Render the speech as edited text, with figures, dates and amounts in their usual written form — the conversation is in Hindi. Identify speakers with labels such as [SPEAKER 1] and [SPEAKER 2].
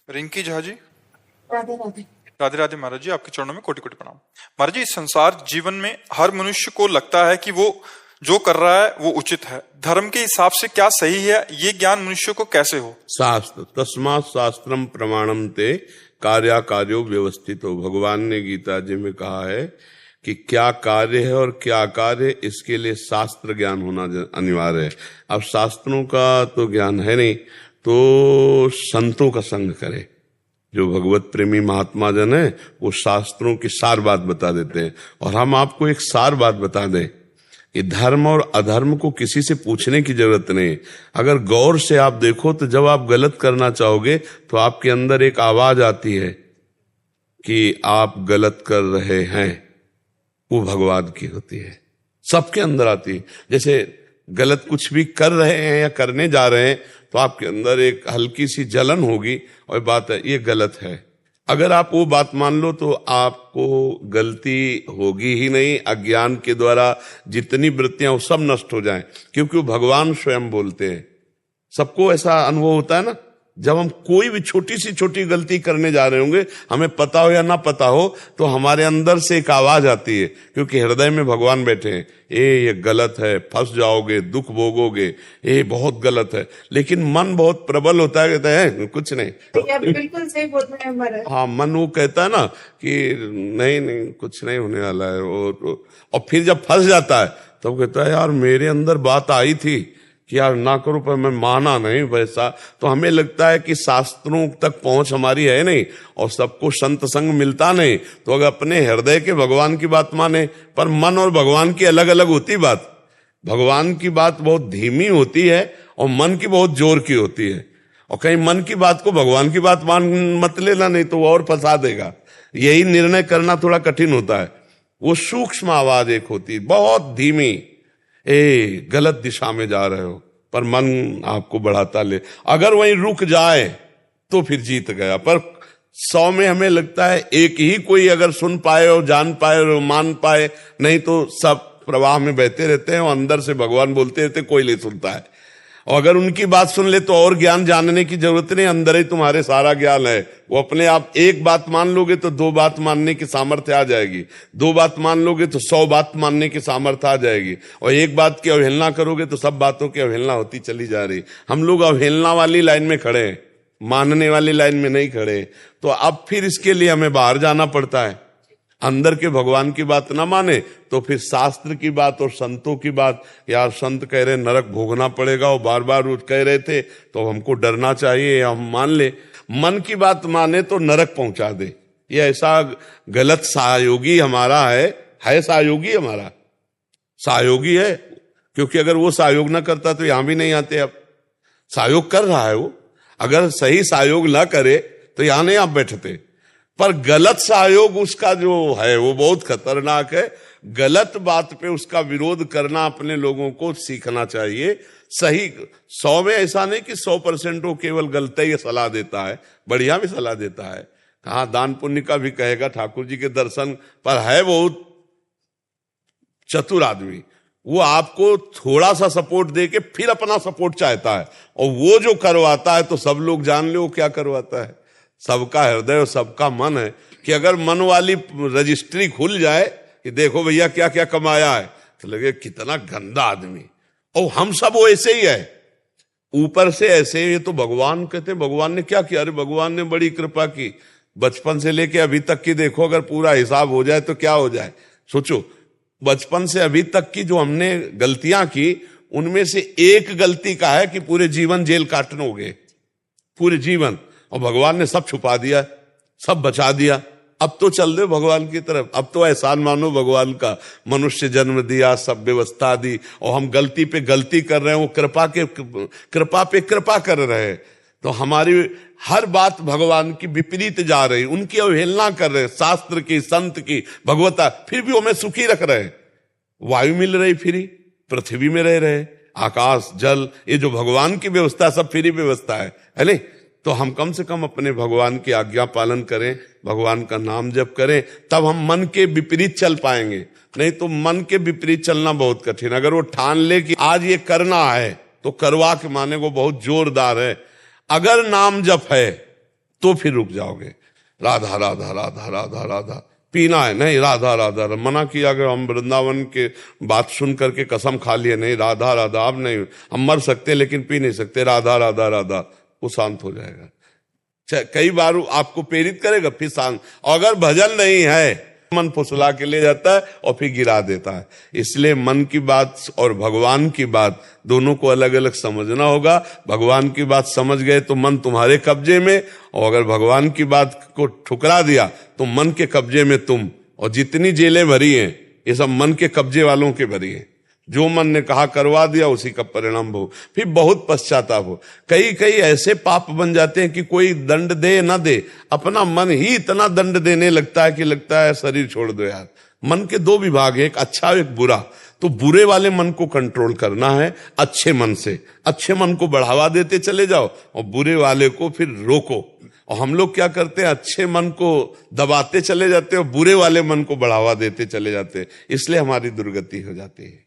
[SPEAKER 1] रिंकी झा जी,
[SPEAKER 2] राधे राधे।
[SPEAKER 1] राधे राधे महाराज जी, आपके चरणों में कोटि कोटि प्रणाम। महाराज जी, संसार जीवन में हर मनुष्य को लगता है कि वो जो कर रहा है वो उचित है, धर्म के हिसाब से क्या सही है, ये ज्ञान मनुष्य को कैसे हो?
[SPEAKER 3] शास्त्र तस्मात् शास्त्रम प्रमाणम ते कार्या कार्यो व्यवस्थितो। भगवान ने गीता जी में कहा है कि क्या कार्य है और क्या कार्य, इसके लिए शास्त्र ज्ञान होना अनिवार्य है। अब शास्त्रों का तो ज्ञान है नहीं तो संतों का संग करे। जो भगवत प्रेमी महात्मा जन है वो शास्त्रों की सार बात बता देते हैं। और हम आपको एक सार बात बता दें कि धर्म और अधर्म को किसी से पूछने की जरूरत नहीं। अगर गौर से आप देखो तो जब आप गलत करना चाहोगे तो आपके अंदर एक आवाज आती है कि आप गलत कर रहे हैं, वो भगवान की होती है, सबके अंदर आती है। जैसे गलत कुछ भी कर रहे हैं या करने जा रहे हैं तो आपके अंदर एक हल्की सी जलन होगी और बात है ये गलत है। अगर आप वो बात मान लो तो आपको गलती होगी ही नहीं। अज्ञान के द्वारा जितनी वृत्तियां वो सब नष्ट हो जाएं, क्योंकि वो भगवान स्वयं बोलते हैं। सबको ऐसा अनुभव होता है ना, जब हम कोई भी छोटी सी छोटी गलती करने जा रहे होंगे, हमें पता हो या ना पता हो, तो हमारे अंदर से एक आवाज आती है, क्योंकि हृदय में भगवान बैठे हैं, ये गलत है, फंस जाओगे, दुख भोगोगे, ये बहुत गलत है। लेकिन मन बहुत प्रबल होता है, कहता है कुछ नहीं।
[SPEAKER 2] बिल्कुल सही बोल रहे हैं महाराज।
[SPEAKER 3] हाँ, मन वो कहता है ना कि नहीं नहीं कुछ नहीं होने वाला है। और फिर जब फंस जाता है तब कहता है यार मेरे अंदर बात आई थी कि यार ना करो, पर मैं माना नहीं वैसा। तो हमें लगता है कि शास्त्रों तक पहुंच हमारी है नहीं और सबको संत संग मिलता नहीं, तो अगर अपने हृदय के भगवान की बात माने। पर मन और भगवान की अलग अलग होती बात। भगवान की बात बहुत धीमी होती है और मन की बहुत जोर की होती है। और कहीं मन की बात को भगवान की बात मान मत लेना, नहीं तो वो और फंसा देगा। यही निर्णय करना थोड़ा कठिन होता है। वो सूक्ष्म आवाज एक होती है, बहुत धीमी, गलत दिशा में जा रहे हो, पर मन आपको बढ़ाता ले। अगर वहीं रुक जाए तो फिर जीत गया। पर 100 में हमें लगता है एक ही कोई अगर सुन पाए और जान पाए और मान पाए, नहीं तो सब प्रवाह में बहते रहते हैं और अंदर से भगवान बोलते रहते, कोई नहीं सुनता है। और अगर उनकी बात सुन ले तो और ज्ञान जानने की जरूरत नहीं, अंदर ही तुम्हारे सारा ज्ञान है। वो अपने आप एक बात मान लोगे तो 2 बात मानने की सामर्थ्य आ जाएगी, 2 बात मान लोगे तो 100 बात मानने की सामर्थ्य आ जाएगी, और एक बात की अवहेलना करोगे तो सब बातों की अवहेलना होती चली जा रही। हम लोग अवहेलना वाली लाइन में खड़े हैं, मानने वाली लाइन में नहीं खड़े। तो अब फिर इसके लिए हमें बाहर जाना पड़ता है। अंदर के भगवान की बात ना माने तो फिर शास्त्र की बात और संतों की बात, यार संत कह रहे नरक भोगना पड़ेगा और बार बार कह रहे थे तो हमको डरना चाहिए, हम मान ले। मन की बात माने तो नरक पहुंचा दे। ये ऐसा गलत सहयोगी हमारा है सहयोगी हमारा, सहयोगी है। क्योंकि अगर वो सहयोग ना करता तो यहां भी नहीं आते। अब सहयोग कर रहा है वो, अगर सही सहयोग ना करे तो यहां नहीं आप बैठते। पर गलत सहयोग उसका जो है वो बहुत खतरनाक है। गलत बात पे उसका विरोध करना अपने लोगों को सीखना चाहिए। सही 100 में ऐसा नहीं कि 100% वो केवल गलत ही सलाह देता है, बढ़िया भी सलाह देता है। हाँ, दान पुण्य का भी कहेगा, ठाकुर जी के दर्शन पर है बहुत चतुर आदमी। वो आपको थोड़ा सा सपोर्ट दे के फिर अपना सपोर्ट चाहता है, और वो जो करवाता है तो सब लोग जान ले वो क्या करवाता है। सबका हृदय और सबका मन है कि अगर मन वाली रजिस्ट्री खुल जाए कि देखो भैया क्या क्या कमाया है, तो लगे कितना गंदा आदमी। और हम सब वो ऐसे ही है, ऊपर से ऐसे। ये तो भगवान कहते हैं भगवान ने क्या किया? अरे भगवान ने बड़ी कृपा की, बचपन से लेके अभी तक की देखो, अगर पूरा हिसाब हो जाए तो क्या हो जाए। सोचो, बचपन से अभी तक की जो हमने गलतियां की, उनमें से एक गलती का है कि पूरे जीवन जेल काटनोगे, पूरे जीवन। और भगवान ने सब छुपा दिया, सब बचा दिया। अब तो चल दे भगवान की तरफ, अब तो एहसान मानो भगवान का, मनुष्य जन्म दिया, सब व्यवस्था दी, और हम गलती पे गलती कर रहे हैं, वो कृपा पे कृपा कर रहे हैं। तो हमारी हर बात भगवान की विपरीत जा रही, उनकी अवहेलना कर रहे हैं, शास्त्र की, संत की, भगवता, फिर भी हमें सुखी रख रहे हैं। वायु मिल रही फ्री, पृथ्वी में रह रहे, आकाश जल, ये जो भगवान की व्यवस्था सब फ्री व्यवस्था है नहीं? तो हम कम से कम अपने भगवान की आज्ञा पालन करें, भगवान का नाम जप करें, तब हम मन के विपरीत चल पाएंगे। नहीं तो मन के विपरीत चलना बहुत कठिन। अगर वो ठान ले कि आज ये करना है तो करवा के माने वो बहुत जोरदार है। अगर नाम जप है तो फिर रुक जाओगे। राधा राधा राधा राधा राधा पीना है नहीं, राधा राधा मना किया। अगर हम वृंदावन के बात सुन करके कसम खा लिए नहीं राधा राधा, अब नहीं, हम मर सकते लेकिन पी नहीं सकते, राधा राधा राधा, वो शांत हो जाएगा। कई बार आपको प्रेरित करेगा फिर शांत। अगर भजन नहीं है मन फुसला के ले जाता है और फिर गिरा देता है। इसलिए मन की बात और भगवान की बात दोनों को अलग अलग समझना होगा। भगवान की बात समझ गए तो मन तुम्हारे कब्जे में, और अगर भगवान की बात को ठुकरा दिया तो मन के कब्जे में तुम। और जितनी जेलें भरी हैं ये सब मन के कब्जे वालों के भरी हैं। जो मन ने कहा करवा दिया उसी का परिणाम भोग, फिर बहुत पश्चाताप हो। कई कई ऐसे पाप बन जाते हैं कि कोई दंड दे ना दे, अपना मन ही इतना दंड देने लगता है कि लगता है शरीर छोड़ दो यार। मन के दो विभाग है, एक अच्छा एक बुरा। तो बुरे वाले मन को कंट्रोल करना है अच्छे मन से। अच्छे मन को बढ़ावा देते चले जाओ और बुरे वाले को फिर रोको। और हम लोग क्या करते हैं, अच्छे मन को दबाते चले जाते हैं और बुरे वाले मन को बढ़ावा देते चले जाते हैं, इसलिए हमारी दुर्गति हो जाती है।